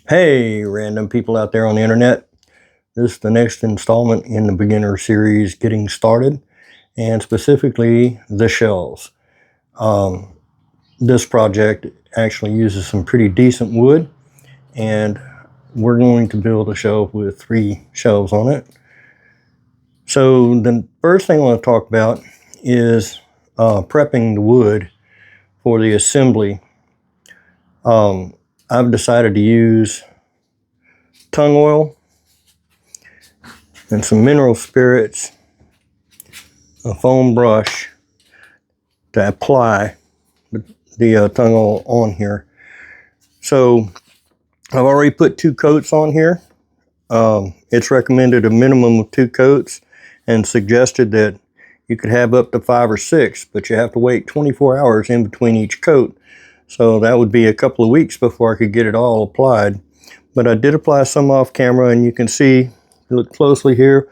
Hey, random people out there on the internet. This is the next installment in the beginner series, Getting Started, and specifically the shelves. This project actually uses some pretty decent wood, and we're going to build a shelf with 3 shelves on it. So the first thing I want to talk about is prepping the wood for the assembly. I've decided to use tung oil and some mineral spirits, a foam brush to apply the tung oil on here. So I've already put 2 coats on here. It's recommended a minimum of 2 coats and suggested that you could have up to 5 or 6, but you have to wait 24 hours in between each coat. So that would be a couple of weeks before I could get it all applied. But I did apply some off camera, and you can see, look closely here,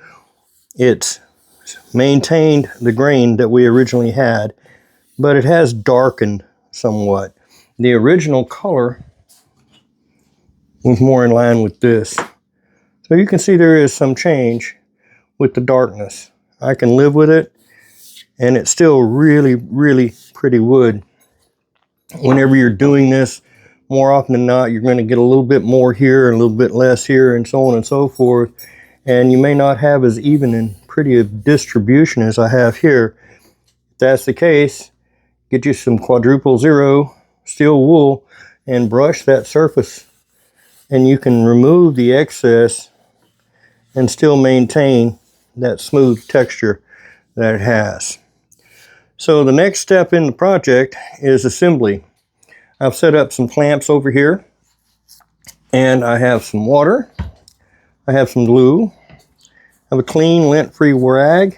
it's maintained the grain that we originally had, but it has darkened somewhat. The original color was more in line with this. So you can see there is some change with the darkness. I can live with it, and it's still really, really pretty wood. Whenever you're doing this, more often than not, you're going to get a little bit more here and a little bit less here and so on and so forth. And you may not have as even and pretty a distribution as I have here. If that's the case, get you some quadruple zero steel wool and brush that surface, and you can remove the excess and still maintain that smooth texture that it has. So the next step in the project is assembly. I've set up some clamps over here, and I have some water, I have some glue, I have a clean lint-free rag,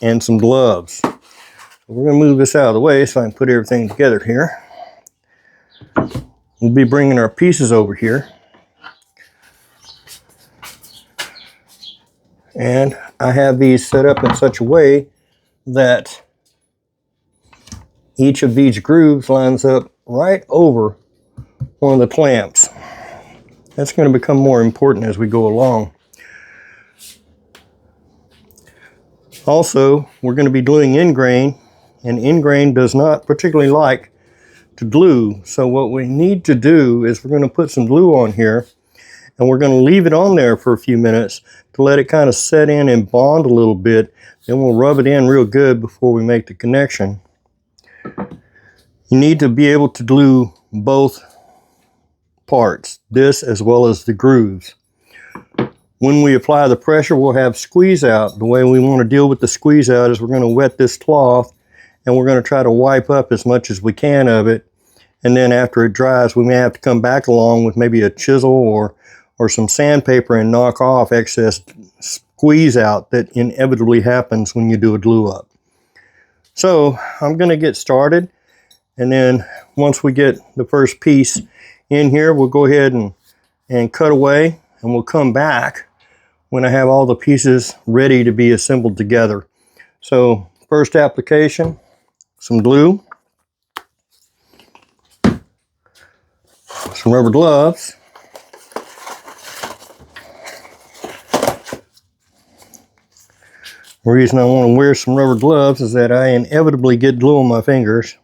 and some gloves. We're going to move this out of the way so I can put everything together here. We'll be bringing our pieces over here. And I have these set up in such a way that each of these grooves lines up right over one of the clamps. That's going to become more important as we go along. Also, we're going to be gluing in grain, and in grain does not particularly like to glue. So what we need to do is we're going to put some glue on here, and we're going to leave it on there for a few minutes to let it kind of set in and bond a little bit. Then we'll rub it in real good before we make the connection. You need to be able to glue both parts, this as well as the grooves. When we apply the pressure, we'll have squeeze out. The way we want to deal with the squeeze out is we're going to wet this cloth, and we're going to try to wipe up as much as we can of it. And then after it dries, we may have to come back along with maybe a chisel or some sandpaper and knock off excess squeeze out that inevitably happens when you do a glue up. So I'm going to get started, and then once we get the first piece in here, we'll go ahead and cut away, and we'll come back when I have all the pieces ready to be assembled together. So first application, some glue, some rubber gloves, the reason I want to wear some rubber gloves is that I inevitably get glue on my fingers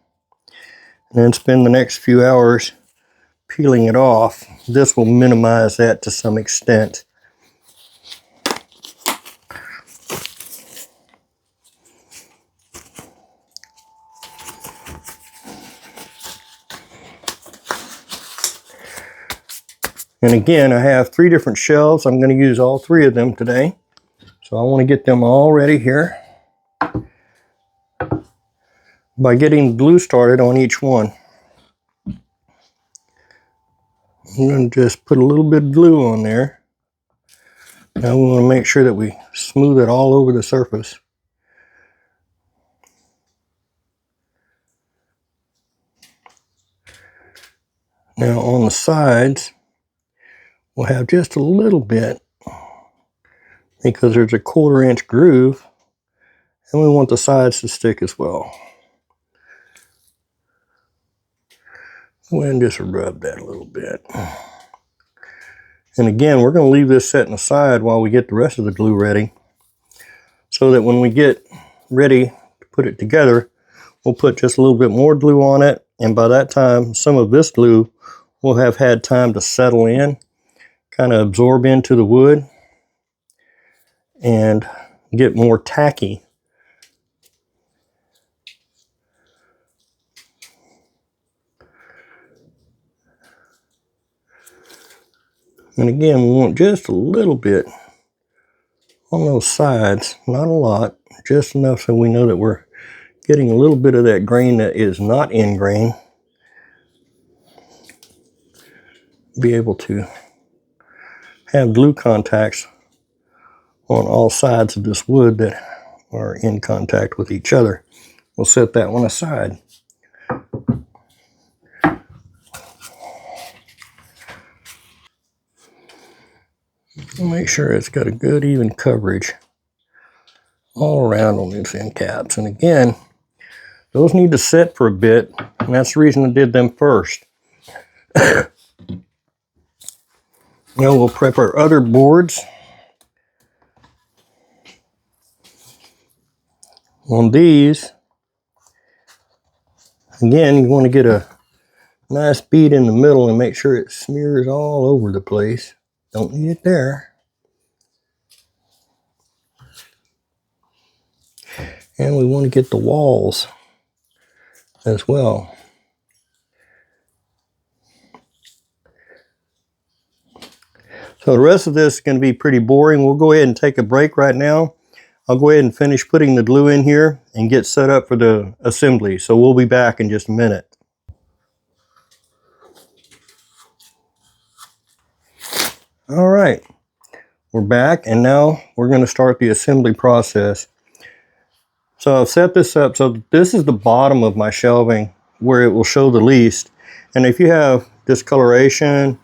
and then spend the next few hours peeling it off. This will minimize that to some extent. And again, I have 3 different shelves. I'm going to use all 3 of them today. So I want to get them all ready here by getting glue started on each one. I'm going to just put a little bit of glue on there. Now we want to make sure that we smooth it all over the surface. Now on the sides, we'll have just a little bit because there's a 1/4 inch groove, and we want the sides to stick as well. Go ahead and just rub that a little bit. And again, we're going to leave this setting aside while we get the rest of the glue ready, so that when we get ready to put it together, we'll put just a little bit more glue on it, and by that time some of this glue will have had time to settle in, kind of absorb into the wood and get more tacky. And again, we want just a little bit on those sides, not a lot, just enough so we know that we're getting a little bit of that grain that is not in grain. Be able to have glue contacts on all sides of this wood that are in contact with each other. We'll set that one aside. Make sure it's got a good even coverage all around on these end caps. And again, those need to set for a bit, and that's the reason I did them first. Now we'll prep our other boards. On these, again, you want to get a nice bead in the middle and make sure it smears all over the place. Don't need it there. And we want to get the walls as well. So the rest of this is going to be pretty boring. We'll go ahead and take a break right now. I'll go ahead and finish putting the glue in here and get set up for the assembly. So we'll be back in just a minute. All right, we're back, and now we're going to start the assembly process. So I've set this up so this is the bottom of my shelving where it will show the least. And if you have discoloration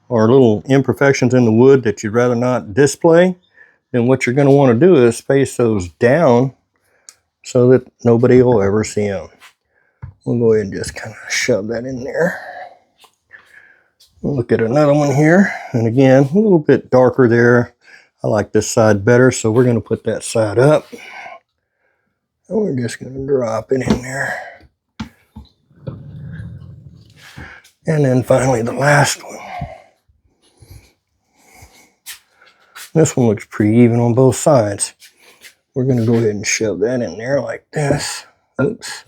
or little imperfections in the wood that you'd rather not display, then what you're going to want to do is space those down so that nobody will ever see them. We'll go ahead and just kind of shove that in there. We'll look at another one here, and again, a little bit darker there. I like this side better, so we're going to put that side up. And we're just going to drop it in there. And then finally the last one. This one looks pretty even on both sides. We're going to go ahead and shove that in there like this. Oops.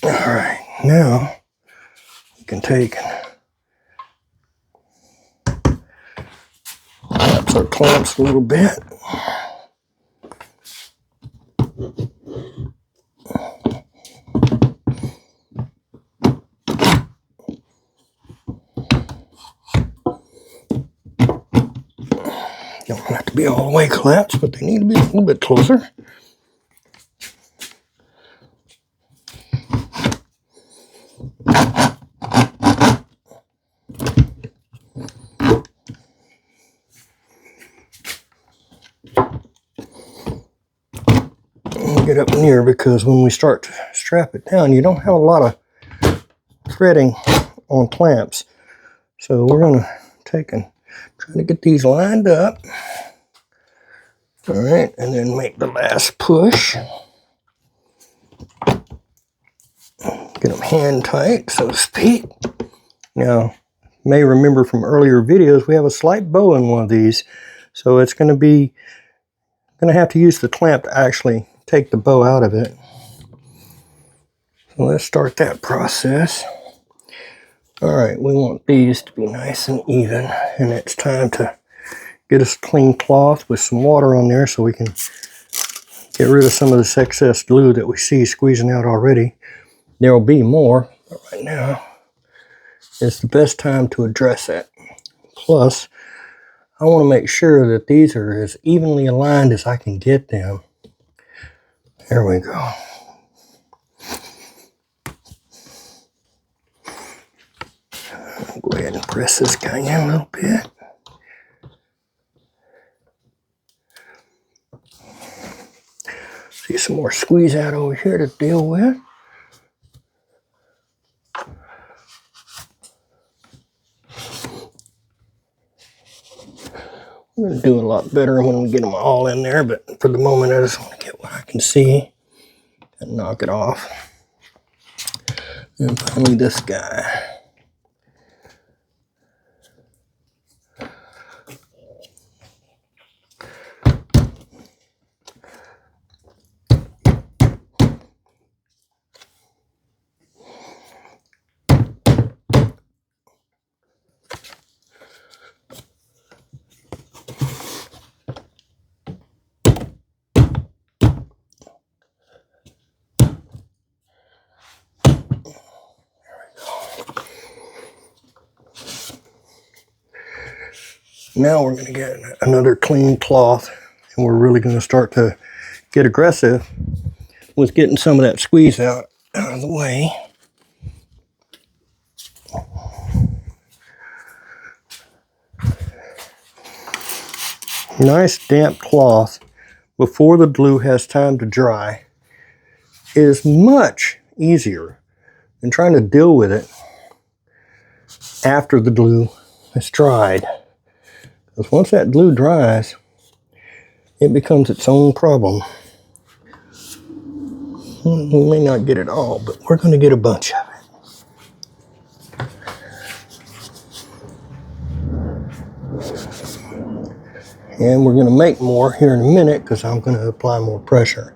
All right, now we can take collapse our clamps a little bit. Don't have to be all the way collapsed, but they need to be a little bit closer. Get up near, because when we start to strap it down, you don't have a lot of threading on clamps. So we're going to take and try to get these lined up. All right, and then make the last push. Get them hand tight, so to speak. Now, you may remember from earlier videos, we have a slight bow in one of these. So it's going to have to use the clamp to actually take the bow out of it. So let's start that process. All right, we want these to be nice and even, and it's time to get us a clean cloth with some water on there so we can get rid of some of this excess glue that we see squeezing out already. There will be more, but right now is the best time to address that. Plus, I want to make sure that these are as evenly aligned as I can get them. There we go. I'll go ahead and press this guy in a little bit. See some more squeeze out over here to deal with. I'm going to do a lot better when we get them all in there, but for the moment I just want to get what I can see and knock it off. And finally this guy. Now we're going to get another clean cloth, and we're really going to start to get aggressive with getting some of that squeeze out of the way. Nice damp cloth before the glue has time to dry is much easier than trying to deal with it after the glue has dried. Because once that glue dries, it becomes its own problem. We may not get it all, but we're going to get a bunch of it. And we're going to make more here in a minute because I'm going to apply more pressure.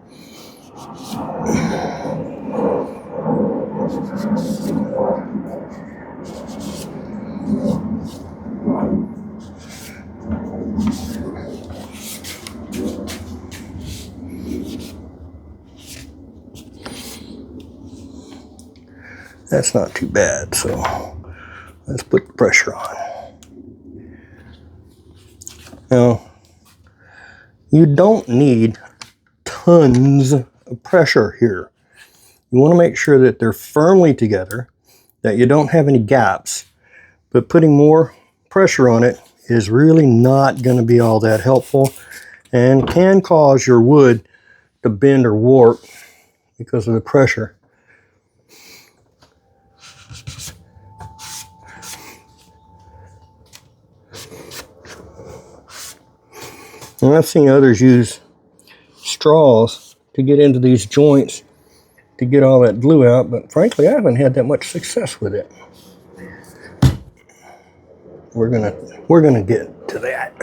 That's not too bad, so let's put the pressure on. Now, you don't need tons of pressure here. You want to make sure that they're firmly together, that you don't have any gaps, but putting more pressure on it is really not going to be all that helpful and can cause your wood to bend or warp because of the pressure. And I've seen others use straws to get into these joints to get all that glue out, but frankly, I haven't had that much success with it. We're gonna get to that.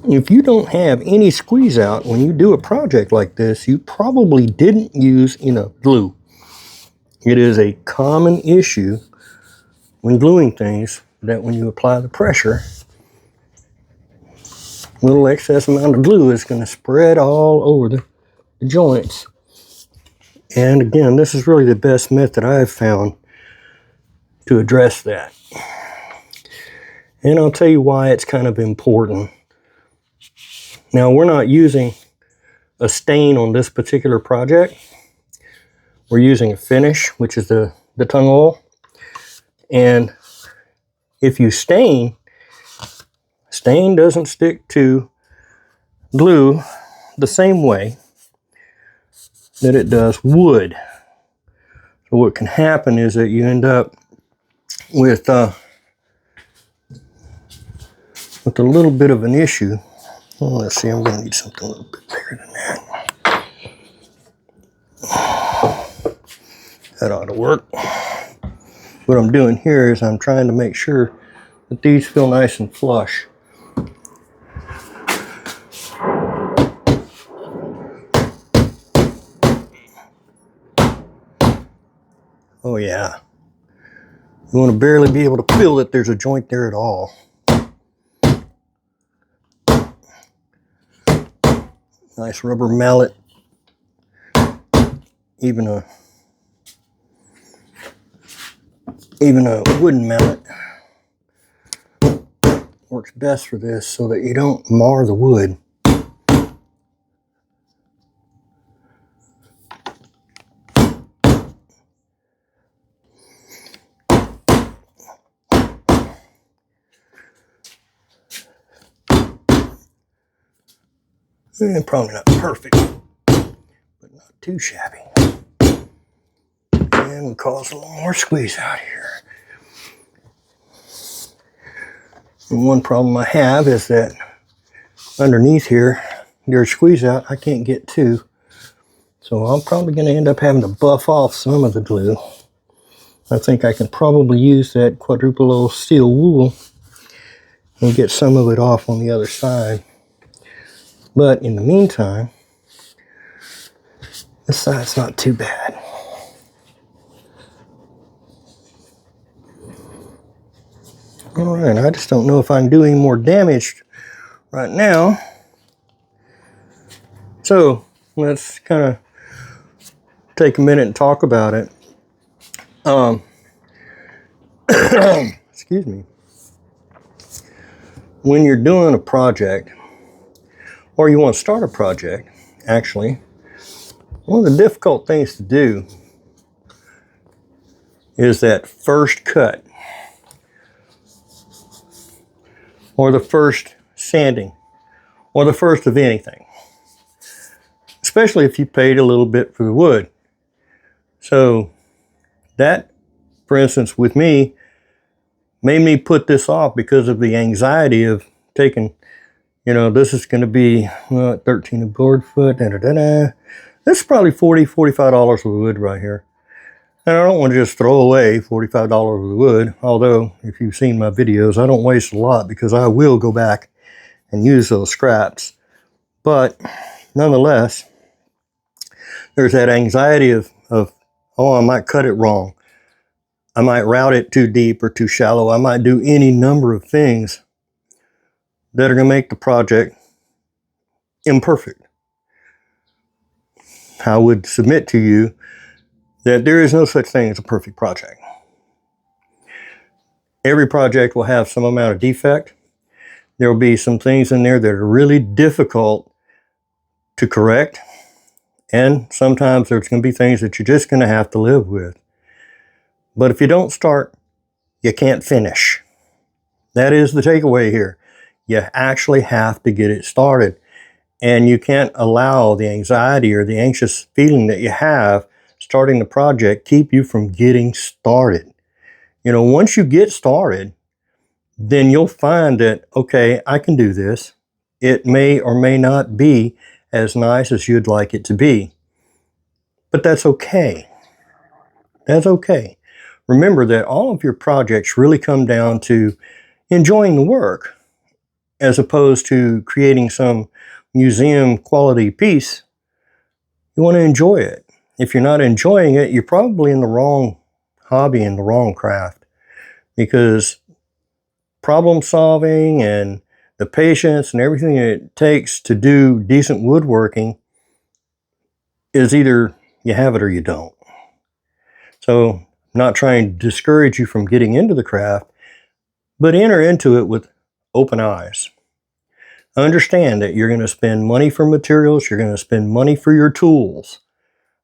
If you don't have any squeeze out when you do a project like this, you probably didn't use enough glue. It is a common issue when gluing things that when you apply the pressure, a little excess amount of glue is going to spread all over the joints. And again, this is really the best method I've found to address that. And I'll tell you why it's kind of important. Now, we're not using a stain on this particular project. We're using a finish, which is the tung oil. And if you stain doesn't stick to glue the same way that it does wood. So what can happen is that you end up with a little bit of an issue. Well, let's see, I'm going to need something a little bit bigger than that. That ought to work. What I'm doing here is I'm trying to make sure that these feel nice and flush. Oh yeah. You want to barely be able to feel that there's a joint there at all. Nice rubber mallet. Even a wooden mallet works best for this so that you don't mar the wood. And probably not perfect, not too shabby. And we'll cause a little more squeeze out here. And one problem I have is that underneath here, there's squeeze out I can't get to. So I'm probably going to end up having to buff off some of the glue. I think I can probably use that quadruple O steel wool and get some of it off on the other side. But in the meantime, this side's not too bad. Alright, I just don't know if I can do any more damage right now. So let's kind of take a minute and talk about it. Excuse me. When you're doing a project, or you want to start a project, actually, one of the difficult things to do is that first cut, or the first sanding, or the first of anything, especially if you paid a little bit for the wood. So that, for instance, with me, made me put this off because of the anxiety of taking, you know, this is going to be 13 a board foot, This is probably $40, $45 worth of wood right here. And I don't want to just throw away $45 worth of wood, although if you've seen my videos, I don't waste a lot because I will go back and use those scraps. But nonetheless, there's that anxiety of oh, I might cut it wrong. I might route it too deep or too shallow. I might do any number of things that are going to make the project imperfect. I would submit to you that there is no such thing as a perfect project. Every project will have some amount of defect. There will be some things in there that are really difficult to correct. And sometimes there's going to be things that you're just going to have to live with. But if you don't start, you can't finish. That is the takeaway here. You actually have to get it started. And you can't allow the anxiety or the anxious feeling that you have starting the project keep you from getting started. You know, once you get started, then you'll find that, okay, I can do this. It may or may not be as nice as you'd like it to be. But that's okay. That's okay. Remember that all of your projects really come down to enjoying the work as opposed to creating some museum quality piece. You want to enjoy it. If you're not enjoying it, you're probably in the wrong hobby and the wrong craft, because problem solving and the patience and everything it takes to do decent woodworking is either you have it or you don't. So I'm not trying to discourage you from getting into the craft, but enter into it with open eyes. Understand that you're going to spend money for materials, you're going to spend money for your tools.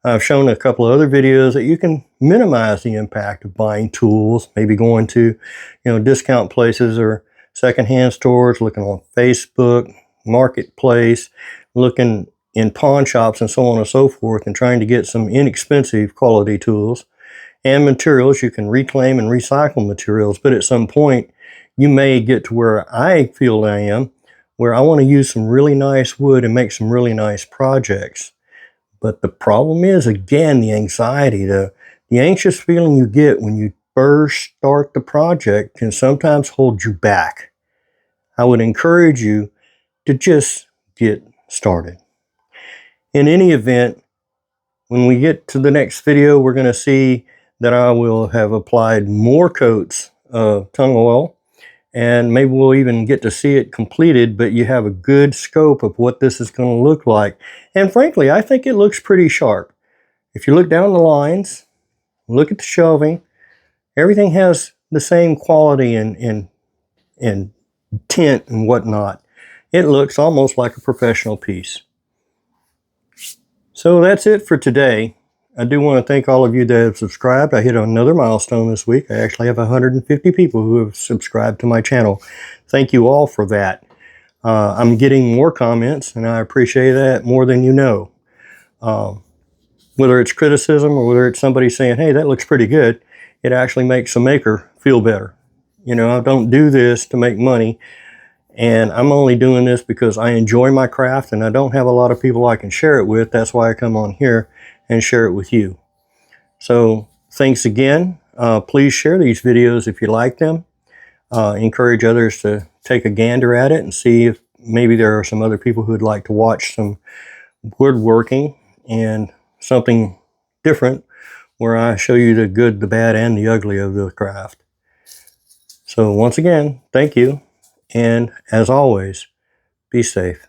I've shown a couple of other videos that you can minimize the impact of buying tools, maybe going to, discount places or secondhand stores, looking on Facebook, Marketplace, looking in pawn shops and so on and so forth, and trying to get some inexpensive quality tools and materials. You can reclaim and recycle materials, but at some point you may get to where I feel I am, where I want to use some really nice wood and make some really nice projects. But the problem is, again, the anxiety, the anxious feeling you get when you first start the project can sometimes hold you back. I would encourage you to just get started. In any event, when we get to the next video, we're going to see that I will have applied more coats of tung oil, and maybe we'll even get to see it completed, but you have a good scope of what this is going to look like. And frankly, I think it looks pretty sharp. If you look down the lines, look at the shelving, everything has the same quality and tint and whatnot. It looks almost like a professional piece. So that's it for today. I do want to thank all of you that have subscribed. I hit another milestone this week. I actually have 150 people who have subscribed to my channel. Thank you all for that. I'm getting more comments, and I appreciate that more than you know. whether it's criticism or whether it's somebody saying, hey, that looks pretty good, it actually makes the maker feel better. You know, I don't do this to make money, and I'm only doing this because I enjoy my craft and I don't have a lot of people I can share it with. That's why I come on here and share it with you. So thanks again. Please share these videos if you like them. Encourage others to take a gander at it and see if maybe there are some other people who would like to watch some woodworking and something different where I show you the good, the bad, and the ugly of the craft. So once again, thank you. And as always, be safe.